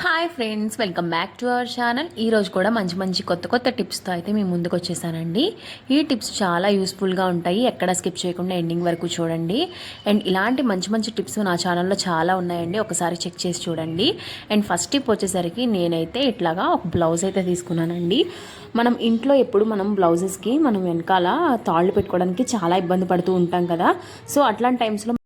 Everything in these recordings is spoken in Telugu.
Hi friends, welcome back to our channel. ఈరోజు కూడా మంచి కొత్త టిప్స్తో అయితే మేము ముందుకు వచ్చేసానండి. ఈ టిప్స్ చాలా యూస్ఫుల్గా ఉంటాయి. ఎక్కడ స్కిప్ చేయకుండా ఎండింగ్ వరకు చూడండి. అండ్ ఇలాంటి మంచి టిప్స్ నా ఛానల్లో చాలా ఉన్నాయండి, ఒకసారి చెక్ చేసి చూడండి. అండ్ ఫస్ట్ టిప్ వచ్చేసరికి నేనైతే ఇట్లాగా ఒక బ్లౌజ్ అయితే తీసుకున్నానండి. మనం ఇంట్లో ఎప్పుడు మనం బ్లౌజెస్కి మనం వెనకాల తాళ్ళు పెట్టుకోవడానికి చాలా ఇబ్బంది పడుతూ ఉంటాం కదా. సో అట్లాంటి టైమ్స్లో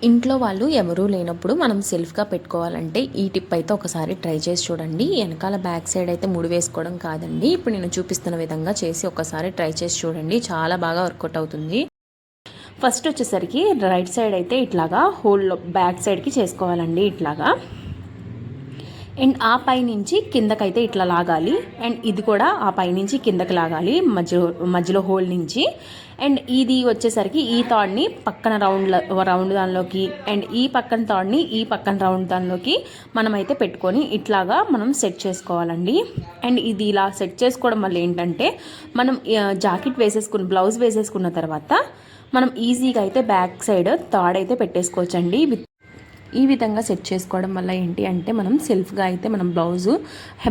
ఇంట్లో వాళ్ళు ఎవరూ లేనప్పుడు మనం సెల్ఫ్గా పెట్టుకోవాలంటే ఈ టిప్ అయితే ఒకసారి ట్రై చేసి చూడండి. వెనకాల బ్యాక్ సైడ్ అయితే ముడి వేసుకోవడం కాదండి, ఇప్పుడు నేను చూపిస్తున్న విధంగా చేసి ఒకసారి ట్రై చేసి చూడండి, చాలా బాగా వర్కౌట్ అవుతుంది. ఫస్ట్ వచ్చేసరికి రైట్ సైడ్ అయితే ఇట్లాగా హోల్లో బ్యాక్ సైడ్కి చేసుకోవాలండి ఇట్లాగా. అండ్ ఆ పై నుంచి కిందకైతే ఇట్లా లాగాలి. అండ్ ఇది కూడా ఆ పై నుంచి కిందకి లాగాలి మధ్యలో హోల్ నుంచి. అండ్ ఇది వచ్చేసరికి ఈ తాడ్ని పక్కన రౌండ్ దానిలోకి, అండ్ ఈ పక్కన తాడ్ని ఈ పక్కన రౌండ్ దానిలోకి మనమైతే పెట్టుకొని ఇట్లాగా మనం సెట్ చేసుకోవాలండి. అండ్ ఇది ఇలా సెట్ చేసుకోవడం వల్ల ఏంటంటే మనం జాకెట్ బ్లౌజ్ వేసేసుకున్న తర్వాత మనం ఈజీగా అయితే బ్యాక్ సైడ్ తాడైతే పెట్టేసుకోవచ్చండి. ఈ విధంగా సెట్ చేసుకోవడం వల్ల ఏంటి అంటే మనం సెల్ఫ్గా అయితే మనం బ్లౌజు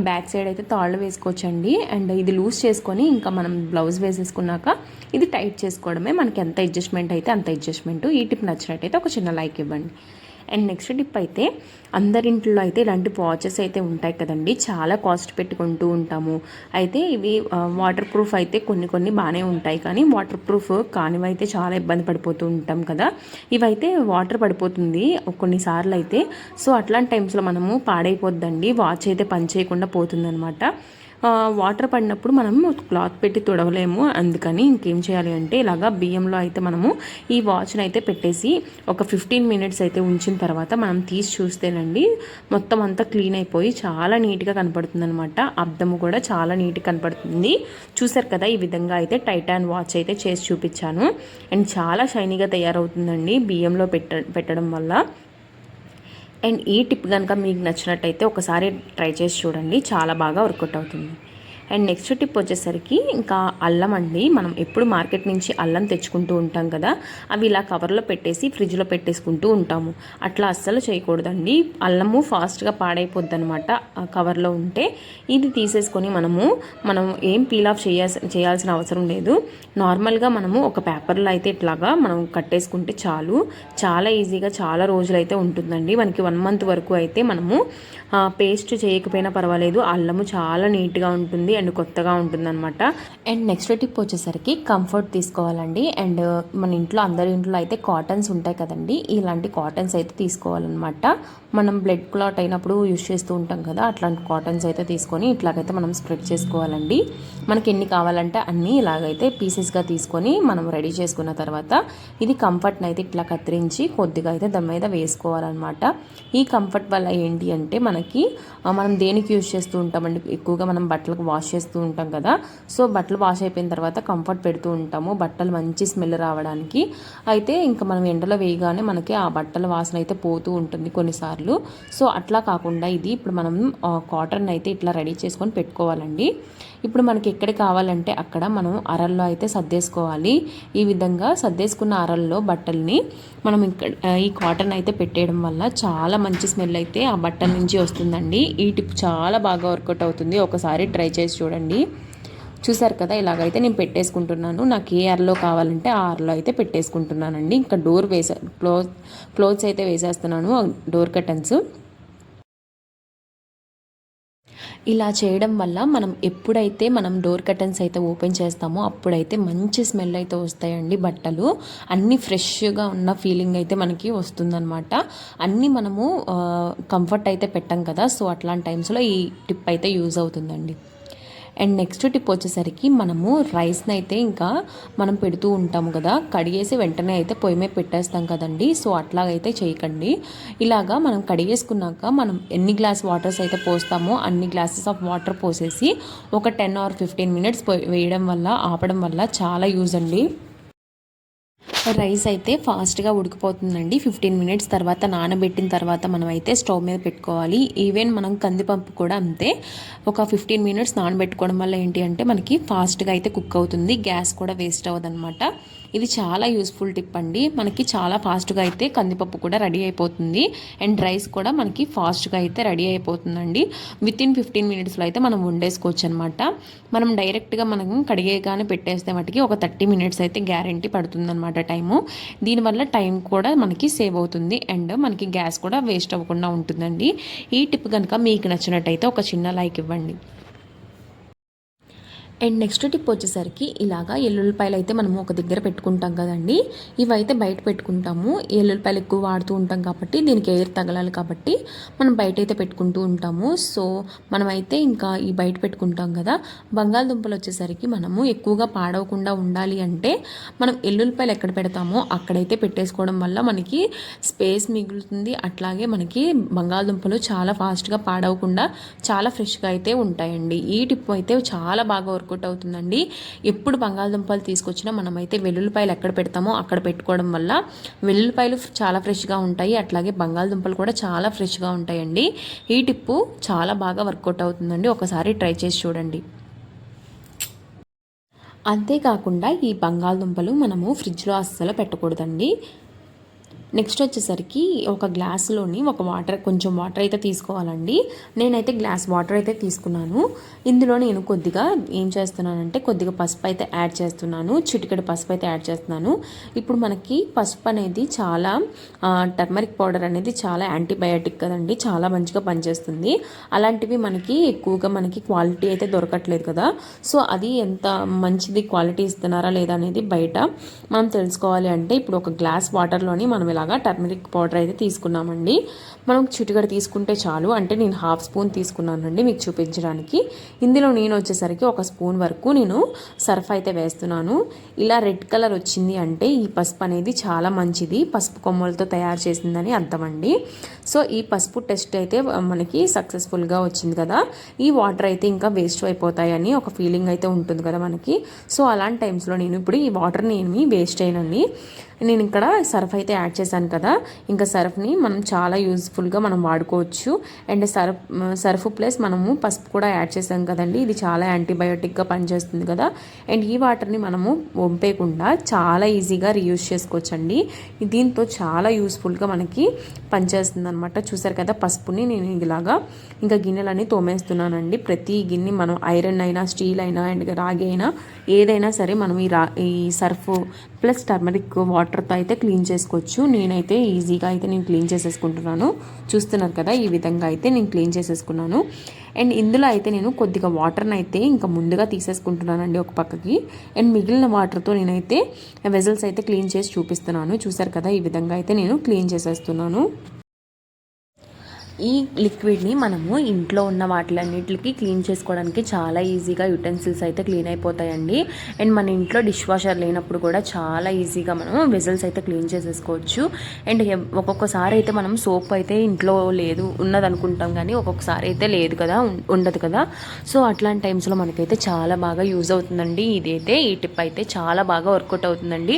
బ్యాక్ సైడ్ అయితే తాళ్ళు వేసుకోవచ్చండి. అండ్ ఇది లూజ్ చేసుకొని ఇంకా మనం బ్లౌజ్ వేసేసుకున్నాక ఇది టైట్ చేసుకోవడమే. మనకి ఎంత అడ్జస్ట్మెంట్ అయితే అంత అడ్జస్ట్మెంట్. ఈ టిప్ నచ్చినట్టయితే ఒక చిన్న లైక్ ఇవ్వండి. అండ్ నెక్స్ట్ టిప్ అయితే అందరింట్లో అయితే ఇలాంటి వాచెస్ అయితే ఉంటాయి కదండి, చాలా కాస్ట్ పెట్టుకుంటూ ఉంటాము. అయితే ఇవి వాటర్ ప్రూఫ్ అయితే కొన్ని బాగానే ఉంటాయి, కానీ వాటర్ ప్రూఫ్ కానివైతే చాలా ఇబ్బంది పడిపోతూ ఉంటాం కదా. ఇవైతే వాటర్ పడిపోతుంది కొన్నిసార్లు అయితే. సో అట్లాంటి టైమ్స్లో మనము పాడైపోద్దండి, వాచ్ అయితే పని చేయకుండా పోతుందన్నమాట. వాటర్ పడినప్పుడు మనము క్లాత్ పెట్టి తుడవలేము. అందుకని ఇంకేం చేయాలి అంటే ఇలాగా బియ్యంలో అయితే మనము ఈ వాచ్ని అయితే పెట్టేసి ఒక 15 మినిట్స్ అయితే ఉంచిన తర్వాత మనం తీసి చూస్తేనండి మొత్తం అంతా క్లీన్ అయిపోయి చాలా నీట్గా కనపడుతుంది అనమాట. అద్దము కూడా చాలా నీట్గా కనపడుతుంది. చూసారు కదా, ఈ విధంగా అయితే టైటాన్ వాచ్ అయితే చేసి చూపించాను. అండ్ చాలా షైనీగా తయారవుతుందండి బియ్యంలో పెట్టడం వల్ల. అండ్ ఈ టిప్ కనుక మీకు నచ్చినట్టయితే ఒకసారి ట్రై చేసి చూడండి, చాలా బాగా వర్కౌట్ అవుతుంది. అండ్ నెక్స్ట్ టిప్ వచ్చేసరికి ఇంకా అల్లం అండి. మనం ఎప్పుడు మార్కెట్ నుంచి అల్లం తెచ్చుకుంటూ ఉంటాం కదా, అవి ఇలా కవర్లో పెట్టేసి ఫ్రిడ్జ్లో పెట్టేసుకుంటూ ఉంటాము. అట్లా అస్సలు చేయకూడదండి, అల్లము ఫాస్ట్గా పాడైపోద్ది అనమాట కవర్లో ఉంటే. ఇది తీసేసుకొని మనం ఏం పీల్ ఆఫ్ చేయాల్సిన అవసరం లేదు. నార్మల్గా మనము ఒక పేపర్లో అయితే ఇట్లాగా మనం కట్టేసుకుంటే చాలు, చాలా ఈజీగా చాలా రోజులు అయితే ఉంటుందండి. మనకి 1 మంత్ వరకు అయితే మనము పేస్ట్ చేయకపోయినా పర్వాలేదు, అల్లము చాలా నీట్గా ఉంటుంది అండ్ కొత్తగా ఉంటుందన్నమాట. అండ్ నెక్స్ట్ టిప్ వచ్చేసరికి కంఫర్ట్ తీసుకోవాలండి. అండ్ మన ఇంట్లో అందరి ఇంట్లో అయితే కాటన్స్ ఉంటాయి కదండి, ఇలాంటి కాటన్స్ అయితే తీసుకోవాలన్నమాట. మనం బ్లడ్ క్లాట్ అయినప్పుడు యూజ్ చేస్తూ ఉంటాం కదా, అట్లాంటి కాటన్స్ అయితే తీసుకొని ఇట్లాగైతే మనం స్ప్రెడ్ చేసుకోవాలండి. మనకి ఎన్ని కావాలంటే అన్నీ ఇలాగైతే పీసెస్గా తీసుకొని మనం రెడీ చేసుకున్న తర్వాత ఇది కంఫర్ట్ని అయితే ఇట్లా కత్తిరించి కొద్దిగా అయితే దాని మీద వేసుకోవాలన్నమాట. ఈ కంఫర్ట్ వల్ల ఏంటి అంటే మనం దేనికి యూజ్ చేస్తూ ఉంటామండి, ఎక్కువగా మనం బట్టలకు వాష్ చేస్తూ ఉంటాం కదా. సో బట్టలు వాష్ అయిపోయిన తర్వాత కంఫర్ట్ పెడుతూ ఉంటాము బట్టలు మంచి స్మెల్ రావడానికి. అయితే ఇంకా మనం ఎండలో వేయగానే మనకి ఆ బట్టల వాసన అయితే పోతూ ఉంటుంది కొన్నిసార్లు. సో అట్లా కాకుండా ఇది ఇప్పుడు మనం కాటన్ అయితే ఇట్లా రెడీ చేసుకొని పెట్టుకోవాలండి. ఇప్పుడు మనకి ఎక్కడ కావాలంటే అక్కడ మనం అరల్లో అయితే సర్దేసుకోవాలి. ఈ విధంగా సర్దేసుకున్న అరల్లో బట్టల్ని మనం ఈ కాటన్ అయితే పెట్టేయడం వల్ల చాలా మంచి స్మెల్ అయితే ఆ బట్టల నుంచి వస్తుందండి. ఈ టిప్ చాలా బాగా వర్కౌట్ అవుతుంది, ఒకసారి ట్రై చేసి చూడండి. చూసారు కదా, ఇలాగైతే నేను పెట్టేసుకుంటున్నాను. నాకు ఏ అరలో కావాలంటే ఆ అరలో అయితే పెట్టేసుకుంటున్నానండి. ఇంకా క్లోత్స్ అయితే వేసేస్తున్నాను, డోర్ కర్టన్స్. ఇలా చేయడం వల్ల మనం ఎప్పుడైతే మనం డోర్ కర్టన్స్ అయితే ఓపెన్ చేస్తామో అప్పుడైతే మంచి స్మెల్ అయితే వస్తాయండి బట్టలు. అన్నీ ఫ్రెష్గా ఉన్న ఫీలింగ్ అయితే మనకి వస్తుందన్నమాట. అన్నీ మనము కంఫర్ట్ అయితే పెట్టాం కదా, సో అట్లాంటి టైమ్స్లో ఈ టిప్ అయితే యూజ్ అవుతుందండి. అండ్ నెక్స్ట్ టిప్ వచ్చేసరికి మనము రైస్ని అయితే ఇంకా మనం పెడుతూ ఉంటాము కదా, కడిగేసి వెంటనే అయితే పొయ్యి మీద పెట్టేస్తాం కదండి. సో అట్లాగైతే చేయకండి. ఇలాగా మనం కడిగేసుకున్నాక మనం ఎన్ని గ్లాస్ వాటర్స్ అయితే పోస్తామో అన్ని గ్లాసెస్ ఆఫ్ వాటర్ పోసేసి ఒక 10 or 15 మినిట్స్ వేయడం వల్ల ఆపడం వల్ల చాలా యూజ్ అండి. రైస్ అయితే ఫాస్ట్గా ఉడికిపోతుందండి. 15 మినిట్స్ తర్వాత నానబెట్టిన తర్వాత మనం అయితే స్టవ్ మీద పెట్టుకోవాలి. ఈవెన్ మనం కందిపప్పు కూడా అంతే, ఒక 15 మినిట్స్ నానబెట్టుకోవడం వల్ల ఏంటి అంటే మనకి ఫాస్ట్గా అయితే కుక్ అవుతుంది, గ్యాస్ కూడా వేస్ట్ అవ్వదన్నమాట. ఇది చాలా యూస్ఫుల్ టిప్ అండి. మనకి చాలా ఫాస్ట్గా అయితే కందిపప్పు కూడా రెడీ అయిపోతుంది అండ్ రైస్ కూడా మనకి ఫాస్ట్గా అయితే రెడీ అయిపోతుందండి. వితిన్ 15 మినిట్స్లో అయితే మనం వండేసుకోవచ్చు అనమాట. మనం డైరెక్ట్గా మనం కడిగేగానే పెట్టేస్తే మటుకి ఒక 30 మినిట్స్ అయితే గ్యారంటీ పడుతుంది అనమాట టైము. దీనివల్ల టైం కూడా మనకి సేవ్ అవుతుంది అండ్ మనకి గ్యాస్ కూడా వేస్ట్ అవ్వకుండా ఉంటుందండి. ఈ టిప్ కనుక మీకు నచ్చినట్టయితే ఒక చిన్న లైక్ ఇవ్వండి. అండ్ నెక్స్ట్ టిప్ వచ్చేసరికి ఇలాగా ఎల్లుల్లిపాయలు అయితే మనము ఒక దగ్గర పెట్టుకుంటాం కదండి. ఇవైతే బయట పెట్టుకుంటాము. ఎల్లుల్లిపాయలు ఎక్కువ వాడుతూ ఉంటాం కాబట్టి దీనికి ఎయిర్ తగలాలి కాబట్టి మనం బయట అయితే పెట్టుకుంటూ ఉంటాము. సో మనమైతే ఇంకా ఈ బయట పెట్టుకుంటాం కదా. బంగాళదుంపలు వచ్చేసరికి మనము ఎక్కువగా పాడవకుండా ఉండాలి అంటే మనం ఎల్లుల్లిపాయలు ఎక్కడ పెడతామో అక్కడైతే పెట్టేసుకోవడం వల్ల మనకి స్పేస్ మిగులుతుంది. అట్లాగే మనకి బంగాళదుంపలు చాలా ఫాస్ట్గా పాడవకుండా చాలా ఫ్రెష్గా అయితే ఉంటాయండి. ఈ టిప్ అయితే చాలా బాగా వర్కౌట్ అవుతుందండి. ఎప్పుడు బంగాళదుంపలు తీసుకొచ్చినా మనమైతే వెల్లుల్లిపాయలు ఎక్కడ పెడతామో అక్కడ పెట్టుకోవడం వల్ల వెల్లుల్లిపాయలు చాలా ఫ్రెష్గా ఉంటాయి. అట్లాగే బంగాళదుంపలు కూడా చాలా ఫ్రెష్గా ఉంటాయండి. ఈ టిప్పు చాలా బాగా వర్కౌట్ అవుతుందండి. ఒకసారి ట్రై చేసి చూడండి. అంతేకాకుండా ఈ బంగాళదుంపలు మనము ఫ్రిడ్జ్లో అస్సలు పెట్టకూడదండి. నెక్స్ట్ వచ్చేసరికి ఒక గ్లాసులోని కొంచెం వాటర్ అయితే తీసుకోవాలండి. నేనైతే గ్లాస్ వాటర్ అయితే తీసుకున్నాను. ఇందులో నేను కొద్దిగా ఏం చేస్తున్నానంటే కొద్దిగా పసుపు అయితే యాడ్ చేస్తున్నాను. చిటికెడు పసుపు అయితే యాడ్ చేస్తున్నాను. ఇప్పుడు మనకి పసుపు అనేది చాలా టర్మరిక్ పౌడర్ అనేది చాలా యాంటీబయాటిక్ కదండి, చాలా మంచిగా పనిచేస్తుంది. అలాంటివి మనకి ఎక్కువగా మనకి క్వాలిటీ అయితే దొరకట్లేదు కదా. సో అది ఎంత మంచిది క్వాలిటీ ఇస్తున్నారా లేదా అనేది బయట మనం తెలుసుకోవాలి అంటే ఇప్పుడు ఒక గ్లాస్ వాటర్లోని మనం ఇలాగా టర్మరిక్ పౌడర్ అయితే తీసుకున్నామండి. మనం చిటికెడు తీసుకుంటే చాలు. అంటే నేను 1/2 స్పూన్ తీసుకున్నానండి మీకు చూపించడానికి. ఇందులో నేను వచ్చేసరికి 1 స్పూన్ వరకు నేను సర్ఫ్ అయితే వేస్తున్నాను. ఇలా రెడ్ కలర్ వచ్చింది అంటే ఈ పసుపు అనేది చాలా మంచిది, పసుపు కొమ్మలతో తయారు చేసిందని అర్థం అండి. సో ఈ పసుపు టెస్ట్ అయితే మనకి సక్సెస్ఫుల్గా వచ్చింది కదా. ఈ వాటర్ అయితే ఇంకా వేస్ట్ అయిపోతాయని ఒక ఫీలింగ్ అయితే ఉంటుంది కదా మనకి. సో అలాంటి టైమ్స్లో నేను ఇప్పుడు ఈ వాటర్ని ఏమి వేస్ట్ చేయనండి. నేను ఇక్కడ సర్ఫ్ అయితే యాడ్ చేశాను కదా. ఇంకా సర్ఫ్ని మనం చాలా యూజ్ఫుల్గా మనం వాడుకోవచ్చు. అండ్ సర్ఫ్ ప్లస్ మనము పసుపు కూడా యాడ్ చేసాం కదండి. ఇది చాలా యాంటీబయోటిక్గా పనిచేస్తుంది కదా. అండ్ ఈ వాటర్ని మనము వంపేయకుండా చాలా ఈజీగా రీయూజ్ చేసుకోవచ్చు అండి. దీంతో చాలా యూస్ఫుల్గా మనకి పనిచేస్తుంది అనమాట. చూసారు కదా పసుపుని నేను ఇలాగా ఇంకా గిన్నెలన్నీ తోమేస్తున్నానండి. ప్రతి గిన్నె మనం ఐరన్ అయినా స్టీల్ అయినా అండ్ రాగి అయినా ఏదైనా సరే మనం ఈ సర్ఫ్ ప్లస్ టర్మరిక్ వాటర్తో అయితే క్లీన్ చేసుకోవచ్చు. నేనైతే ఈజీగా అయితే నేను క్లీన్ చేసేసుకుంటున్నాను. చూస్తున్నారు కదా ఈ విధంగా అయితే నేను క్లీన్ చేసేసుకున్నాను. అండ్ ఇందులో అయితే నేను కొద్దిగా వాటర్ని అయితే ఇంకా ముందుగా తీసేసుకుంటున్నానండి ఒక పక్కకి. అండ్ మిగిలిన వాటర్తో నేనైతే వెజల్స్ అయితే క్లీన్ చేసి చూపిస్తున్నాను. చూసారు కదా ఈ విధంగా అయితే నేను క్లీన్ చేసేస్తున్నాను. ఈ లిక్విడ్ని మనము ఇంట్లో ఉన్న వాటిలన్నిటికి క్లీన్ చేసుకోవడానికి చాలా ఈజీగా యుటెన్సిల్స్ అయితే క్లీన్ అయిపోతాయండి. అండ్ మన ఇంట్లో డిష్ వాషర్ లేనప్పుడు కూడా చాలా ఈజీగా మనం వెజల్స్ అయితే క్లీన్ చేసేసుకోవచ్చు. అండ్ ఒక్కొక్కసారి అయితే మనం సోప్ అయితే ఇంట్లో లేదు ఉన్నది అనుకుంటాం కానీ ఒక్కొక్కసారి అయితే లేదు కదా, ఉండదు కదా. సో అట్లాంటి టైమ్స్లో మనకైతే చాలా బాగా యూజ్ అవుతుందండి. ఈ టిప్ అయితే చాలా బాగా వర్కౌట్ అవుతుందండి.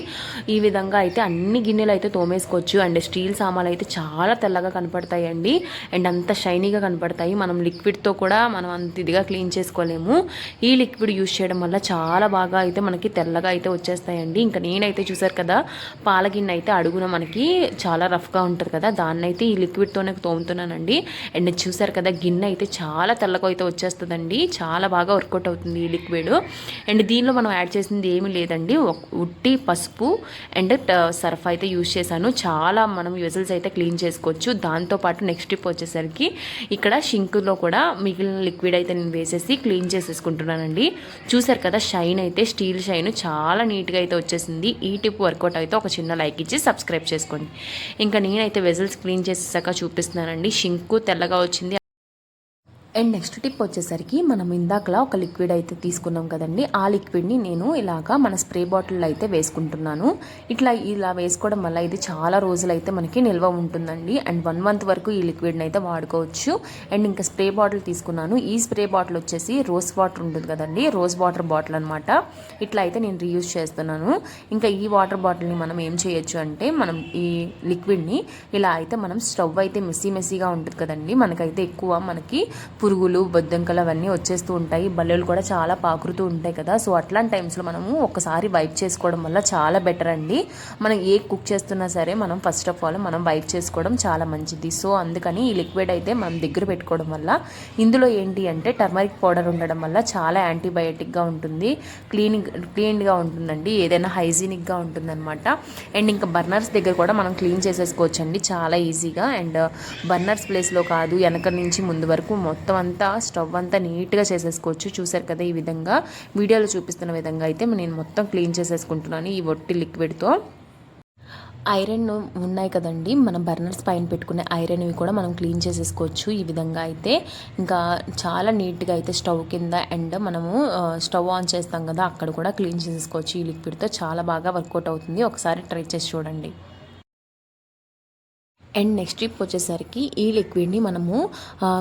ఈ విధంగా అయితే అన్ని గిన్నెలు అయితే తోమేసుకోవచ్చు. అండ్ స్టీల్ సామాన్లు అయితే చాలా తెల్లగా కనపడతాయండి అండ్ అంత షైనీగా కనపడతాయి. మనం లిక్విడ్తో కూడా మనం అంత ఇదిగా క్లీన్ చేసుకోలేము. ఈ లిక్విడ్ యూజ్ చేయడం వల్ల చాలా బాగా అయితే మనకి తెల్లగా అయితే వచ్చేస్తాయండి. ఇంకా నేనైతే చూసారు కదా పాల గిన్నె అయితే అడుగున మనకి చాలా రఫ్గా ఉంటుంది కదా, దాన్ని అయితే ఈ లిక్విడ్తోనే తోముతున్నానండి. అండ్ చూసారు కదా గిన్నె అయితే చాలా తెల్లగా అయితే వచ్చేస్తుందండి. చాలా బాగా వర్కౌట్ అవుతుంది ఈ లిక్విడ్. అండ్ దీనిలో మనం యాడ్ చేసింది ఏమీ లేదండి, ఉట్టి పసుపు అండ్ సర్ఫ్ అయితే యూజ్ చేశాను. చాలా మనం వెజల్స్ అయితే క్లీన్ చేసుకోవచ్చు. దాంతోపాటు నెక్స్ట్ టిప్ వచ్చేసరికి ఇక్కడ షింక్లో కూడా మిగిలిన లిక్విడ్ అయితే నేను వేసేసి క్లీన్ చేసేసుకుంటున్నానండి. చూసారు కదా షైన్ అయితే స్టీల్ షైన్ చాలా నీట్గా అయితే వచ్చేసింది. ఈ టిప్ వర్కౌట్ అయితే ఒక చిన్న లైక్ ఇచ్చి సబ్స్క్రైబ్ చేసుకోండి. ఇంకా నేనైతే వెజల్స్ క్లీన్ చేసేసాక చూపిస్తున్నానండి. షింకు తెల్లగా వచ్చింది. అండ్ నెక్స్ట్ టిప్ వచ్చేసరికి మనం ఇందాకలా ఒక లిక్విడ్ అయితే తీసుకున్నాం కదండి. ఆ లిక్విడ్ని నేను ఇలాగా మన స్ప్రే బాటిల్లో అయితే వేసుకుంటున్నాను. ఇలా వేసుకోవడం వల్ల ఇది చాలా రోజులు అయితే మనకి నిల్వ ఉంటుందండి. అండ్ 1 మంత్ వరకు ఈ లిక్విడ్ని అయితే వాడుకోవచ్చు. అండ్ ఇంకా స్ప్రే బాటిల్ తీసుకున్నాను. ఈ స్ప్రే బాటిల్ వచ్చేసి రోజ్ వాటర్ ఉంటుంది కదండి, రోజ్ వాటర్ బాటిల్ అనమాట. ఇట్లా అయితే నేను రీయూజ్ చేస్తున్నాను. ఇంకా ఈ వాటర్ బాటిల్ని మనం ఏం చేయొచ్చు అంటే మనం ఈ లిక్విడ్ని ఇలా అయితే మనం స్టవ్ అయితే మెస్సీగా ఉంటుంది కదండి, మనకైతే ఎక్కువ మనకి పురుగులు బొద్దింకలు అవన్నీ వచ్చేస్తూ ఉంటాయి, బల్లులు కూడా చాలా పాకురుతూ ఉంటాయి కదా. సో అట్లాంటి టైమ్స్లో మనము ఒకసారి వైప్ చేసుకోవడం వల్ల చాలా బెటర్ అండి. మనం ఏ కుక్ చేస్తున్నా సరే మనం ఫస్ట్ ఆఫ్ ఆల్ మనం వైప్ చేసుకోవడం చాలా మంచిది. సో అందుకని ఈ లిక్విడ్ అయితే మనం దగ్గర పెట్టుకోవడం వల్ల ఇందులో ఏంటి అంటే టర్మరిక్ పౌడర్ ఉండడం వల్ల చాలా యాంటీబయాటిక్గా ఉంటుంది, క్లీన్గా ఉంటుందండి, ఏదైనా హైజీనిక్గా ఉంటుందన్నమాట. అండ్ ఇంకా బర్నర్స్ దగ్గర కూడా మనం క్లీన్ చేసేసుకోవచ్చండి చాలా ఈజీగా. అండ్ బర్నర్స్ ప్లేస్లో కాదు, వెనక నుంచి ముందు వరకు మొత్తం అంతా స్టవ్ అంతా నీట్గా చేసేసుకోవచ్చు. చూసారు కదా, ఈ విధంగా వీడియోలో చూపిస్తున్న విధంగా అయితే నేను మొత్తం క్లీన్ చేసేసుకుంటున్నాను ఈ ఒట్టి లిక్విడ్తో. ఐరన్ ఉన్నాయి కదండి, మనం బర్నర్స్ పైన పెట్టుకునే ఐరన్వి కూడా మనం క్లీన్ చేసేసుకోవచ్చు ఈ విధంగా అయితే. ఇంకా చాలా నీట్గా అయితే స్టవ్ కింద అండ్ మనము స్టవ్ ఆన్ చేస్తాం కదా అక్కడ కూడా క్లీన్ చేసేసుకోవచ్చు ఈ లిక్విడ్తో. చాలా బాగా వర్కౌట్ అవుతుంది, ఒకసారి ట్రై చేసి చూడండి. అండ్ నెక్స్ట్ టిప్ వచ్చేసరికి ఈ లిక్విడ్ని మనము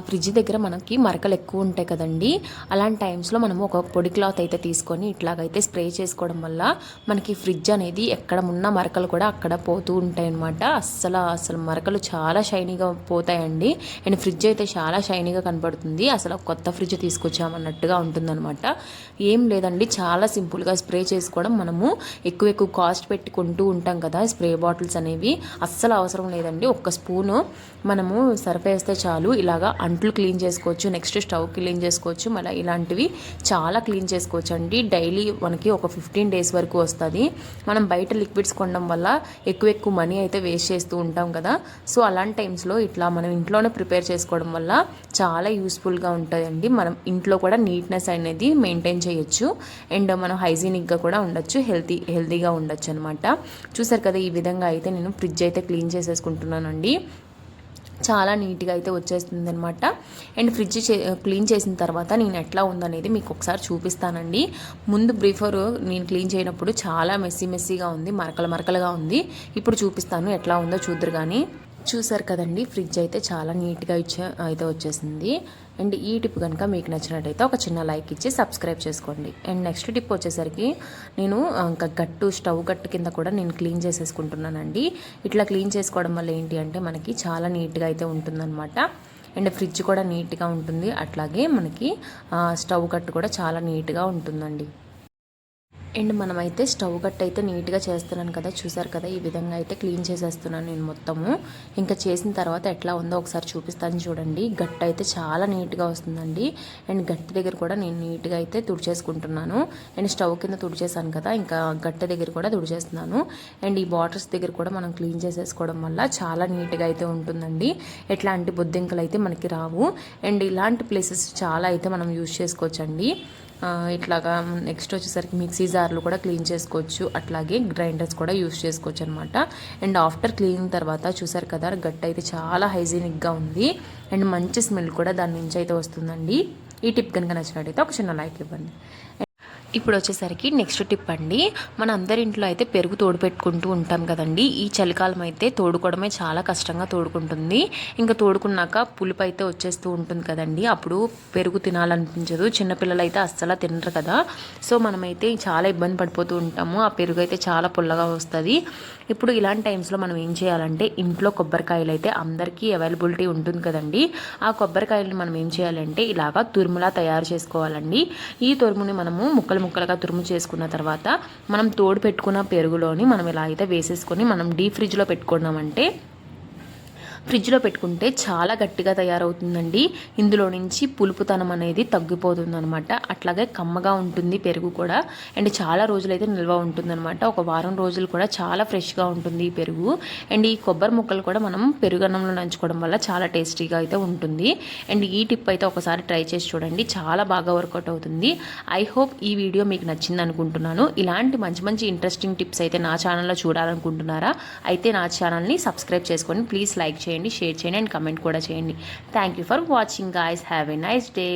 ఫ్రిడ్జ్ దగ్గర మనకి మరకలు ఎక్కువ ఉంటాయి కదండి, అలాంటి టైమ్స్లో మనము ఒక పొడి క్లాత్ అయితే తీసుకొని ఇట్లాగైతే స్ప్రే చేసుకోవడం వల్ల మనకి ఫ్రిడ్జ్ అనేది ఎక్కడ ఉన్న మరకలు కూడా అక్కడ పోతూ ఉంటాయి అనమాట. అసలు మరకలు చాలా షైనీగా పోతాయండి. అండ్ ఫ్రిడ్జ్ అయితే చాలా షైనీగా కనపడుతుంది, అసలు కొత్త ఫ్రిడ్జ్ తీసుకొచ్చామన్నట్టుగా ఉంటుందన్నమాట. ఏం లేదండి, చాలా సింపుల్గా స్ప్రే చేసుకోవడం. మనము ఎక్కువ కాస్ట్ పెట్టి కొంటూ ఉంటాం కదా స్ప్రే బాటిల్స్ అనేవి, అస్సలు అవసరం లేదండి. ఒక్క స్పూను మనము సర్ఫ్ వేస్తే చాలు, ఇలాగా అంట్లు క్లీన్ చేసుకోవచ్చు, నెక్స్ట్ స్టవ్ క్లీన్ చేసుకోవచ్చు, మళ్ళీ ఇలాంటివి చాలా క్లీన్ చేసుకోవచ్చు అండి. డైలీ మనకి ఒక 15 days వరకు వస్తుంది. మనం బయట లిక్విడ్స్ కొనడం వల్ల ఎక్కువ మనీ అయితే వేస్ట్ చేస్తూ ఉంటాం కదా. సో అలాంటి టైమ్స్లో ఇట్లా మనం ఇంట్లోనే ప్రిపేర్ చేసుకోవడం వల్ల చాలా యూస్ఫుల్గా ఉంటుందండి. మనం ఇంట్లో కూడా నీట్నెస్ అనేది మెయింటైన్ చేయొచ్చు అండ్ మనం హైజీనిక్గా కూడా ఉండొచ్చు, హెల్తీగా ఉండొచ్చు అనమాట. చూసారు కదా, ఈ విధంగా అయితే నేను ఫ్రిడ్జ్ అయితే క్లీన్ చేసేసుకుంటున్నాను అండి. చాలా నీట్గా అయితే వచ్చేస్తుంది అనమాట. అండ్ ఫ్రిడ్జ్ క్లీన్ చేసిన తర్వాత నేను ఎట్లా ఉందనేది మీకు ఒకసారి చూపిస్తానండి. ముందు బిఫోర్ నేను క్లీన్ చేయనప్పుడు చాలా మెస్సీగా ఉంది, మరకలుగా ఉంది. ఇప్పుడు చూపిస్తాను ఎట్లా ఉందో చూద్దరు కానీ. చూసారు కదండి, ఫ్రిడ్జ్ అయితే చాలా నీట్గా అయితే వచ్చేసింది. అండ్ ఈ టిప్ కనుక మీకు నచ్చినట్టయితే ఒక చిన్న లైక్ ఇచ్చి సబ్స్క్రైబ్ చేసుకోండి. అండ్ నెక్స్ట్ టిప్ వచ్చేసరికి నేను ఇంకా స్టవ్ గట్టు కింద కూడా నేను క్లీన్ చేసేసుకుంటున్నానండి. ఇట్లా క్లీన్ చేసుకోవడం వల్ల ఏంటి అంటే మనకి చాలా నీట్గా అయితే ఉంటుందన్నమాట. అండ్ ఫ్రిడ్జ్ కూడా నీట్గా ఉంటుంది, అట్లాగే మనకి స్టవ్ గట్టు కూడా చాలా నీట్గా ఉంటుందండి. అండ్ మనమైతే స్టవ్ గట్టు అయితే నీట్గా చేస్తున్నాను కదా, చూసారు కదా, ఈ విధంగా అయితే క్లీన్ చేసేస్తున్నాను నేను మొత్తము. ఇంకా చేసిన తర్వాత ఎట్లా ఉందో ఒకసారి చూపిస్తాను చూడండి. గట్టు అయితే చాలా నీట్గా వస్తుందండి. అండ్ గట్టి దగ్గర కూడా నేను నీట్గా అయితే తుడిచేసుకుంటున్నాను. అండ్ స్టవ్ కింద తుడిచేసాను కదా, ఇంకా గట్టి దగ్గర కూడా తుడిచేస్తున్నాను. అండ్ ఈ బాటిల్స్ దగ్గర కూడా మనం క్లీన్ చేసేసుకోవడం వల్ల చాలా నీట్గా అయితే ఉంటుందండి. ఎట్లాంటి బొద్దింకలు అయితే మనకి రావు. అండ్ ఇలాంటి ప్లేసెస్ చాలా అయితే మనం యూజ్ చేసుకోవచ్చండి. ఇట్లాగా నెక్స్ట్ వచ్చేసరికి మిక్సీ జార్లు కూడా క్లీన్ చేసుకోవచ్చు, అట్లాగే గ్రైండర్స్ కూడా యూస్ చేసుకోవచ్చు అనమాట. అండ్ ఆఫ్టర్ క్లీనింగ్ తర్వాత చూసారు కదా, గట్టు అయితే చాలా హైజీనిక్గా ఉంది అండ్ మంచి స్మెల్ కూడా దాని నుంచి అయితే వస్తుందండి. ఈ టిప్ కనుక నచ్చినట్టయితే ఒక చిన్న లైక్ ఇవ్వండి. ఇప్పుడు వచ్చేసరికి నెక్స్ట్ టిప్ అండి. మన అందరి ఇంట్లో అయితే పెరుగు తోడు పెట్టుకుంటూ ఉంటాం కదండి. ఈ చలికాలం అయితే తోడుకోవడమే చాలా కష్టంగా తోడుకుంటుంది. ఇంకా తోడుకున్నాక పులుపు అయితే వచ్చేస్తూ ఉంటుంది కదండి, అప్పుడు పెరుగు తినాలనిపించదు. చిన్నపిల్లలు అయితే అస్సలు తినరు కదా. సో మనమైతే చాలా ఇబ్బంది పడిపోతూ ఉంటాము, ఆ పెరుగు అయితే చాలా పుల్లగా వస్తుంది. ఇప్పుడు ఇలాంటి టైమ్స్లో మనం ఏం చేయాలంటే, ఇంట్లో కొబ్బరికాయలు అయితే అందరికీ అవైలబిలిటీ ఉంటుంది కదండి. ఆ కొబ్బరికాయలను మనం ఏం చేయాలంటే ఇలాగా తురుములా తయారు చేసుకోవాలండి. ఈ తురుముని మనము ముక్కలుగా తురుము చేసుకున్న తర్వాత మనం తోడు పెట్టుకున్న పెరుగులోని మనం ఇలా అయితే వేసేసుకొని మనం డీప్ ఫ్రిడ్జ్లో పెట్టుకున్నామంటే ఫ్రిడ్జ్లో పెట్టుకుంటే చాలా గట్టిగా తయారవుతుందండి. ఇందులో నుంచి పులుపుతనం అనేది తగ్గిపోతుంది అనమాట. అట్లాగే కమ్మగా ఉంటుంది పెరుగు కూడా. అండ్ చాలా రోజులైతే నిల్వ ఉంటుందన్నమాట. ఒక వారం రోజులు కూడా చాలా ఫ్రెష్గా ఉంటుంది ఈ పెరుగు. అండ్ ఈ కొబ్బరి ముక్కలు కూడా మనం పెరుగన్నంలో నంచుకోవడం వల్ల చాలా టేస్టీగా అయితే ఉంటుంది. అండ్ ఈ టిప్ అయితే ఒకసారి ట్రై చేసి చూడండి, చాలా బాగా వర్కౌట్ అవుతుంది. ఐ హోప్ ఈ వీడియో మీకు నచ్చింది అనుకుంటున్నాను. ఇలాంటి మంచి ఇంట్రెస్టింగ్ టిప్స్ అయితే నా ఛానల్లో చూడాలనుకుంటున్నారా? అయితే నా ఛానల్ని సబ్స్క్రైబ్ చేసుకొని ప్లీజ్ లైక్ చేయండి, షేర్ చేయండి అండ్ కమెంట్ కూడా చేయండి. Thank you for watching guys. Have a nice day.